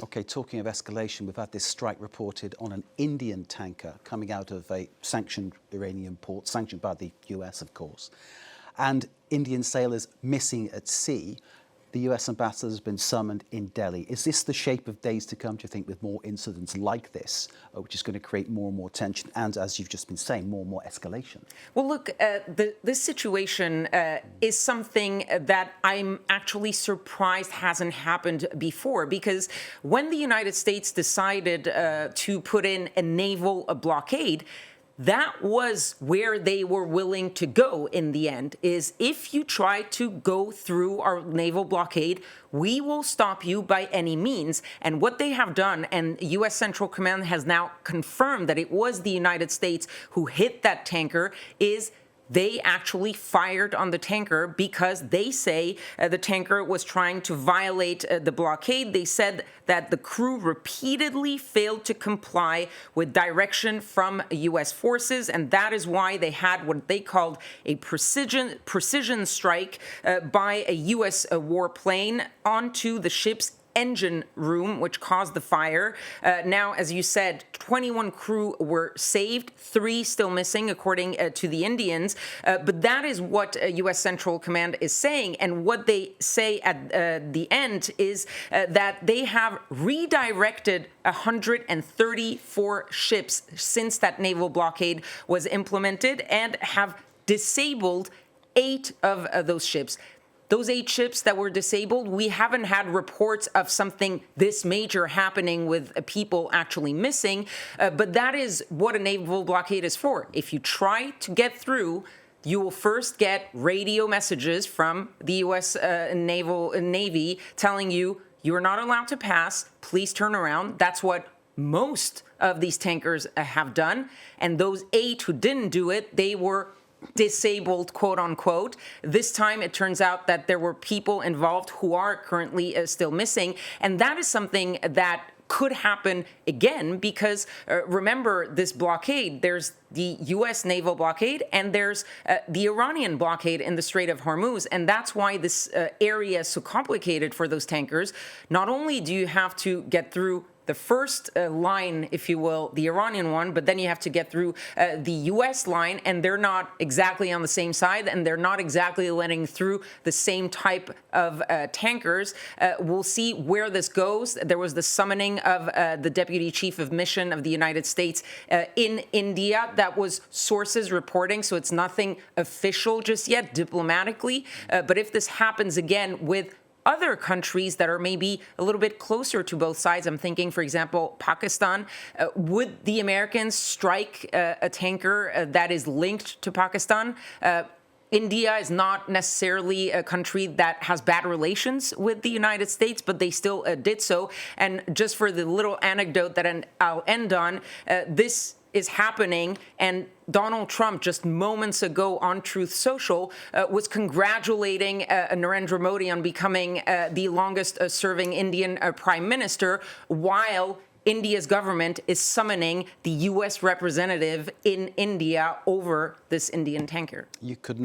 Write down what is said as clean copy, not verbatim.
Okay, talking of escalation, we've had this strike reported on an Indian tanker coming out of a sanctioned Iranian port, sanctioned by the US, of course, and Indian sailors missing at sea. The US ambassador has been summoned in Delhi. Is this the shape of days to come, do you think, with more incidents like this, which is going to create more and more tension and, as you've just been saying, more and more escalation? Well, look, this situation is something that I'm actually surprised hasn't happened before, because when the United States decided to put in a naval blockade, that was where they were willing to go in the end, is if you try to go through our naval blockade, we will stop you by any means. And what they have done, and U.S. Central Command has now confirmed that it was the United States who hit that tanker, is they actually fired on the tanker because they say the tanker was trying to violate the blockade. They said that the crew repeatedly failed to comply with direction from U.S. forces, and that is why they had what they called a precision strike by a U.S. warplane onto the ship's engine room, which caused the fire. Now, as you said, 21 crew were saved, 3 still missing, according to the Indians. But that is what U.S. Central Command is saying. And what they say at the end is that they have redirected 134 ships since that naval blockade was implemented and have disabled 8 of those ships. Those 8 ships that were disabled, we haven't had reports of something this major happening with people actually missing, but that is what a naval blockade is for. If you try to get through, you will first get radio messages from the U.S. Navy telling you, you are not allowed to pass, please turn around. That's what most of these tankers have done. And those 8 who didn't do it, they were disabled, quote unquote. This time it turns out that there were people involved who are currently still missing. And that is something that could happen again, because remember, this blockade, there's the U.S. naval blockade and there's the Iranian blockade in the Strait of Hormuz. And that's why this area is so complicated for those tankers. Not only do you have to get through the first line, if you will, the Iranian one, but then you have to get through the U.S. line, and they're not exactly on the same side, and they're not exactly letting through the same type of tankers. We'll see where this goes. There was the summoning of the Deputy Chief of Mission of the United States in India. That was sources reporting, so it's nothing official just yet, diplomatically. But if this happens again with other countries that are maybe a little bit closer to both sides, I'm thinking, for example, Pakistan. Would the Americans strike a tanker that is linked to Pakistan? India is not necessarily a country that has bad relations with the United States, but they still did so. And just for the little anecdote that I'll end on, this is happening, and Donald Trump just moments ago on Truth Social was congratulating Narendra Modi on becoming the longest serving Indian Prime Minister, while India's government is summoning the U.S. representative in India over this Indian tanker. You could not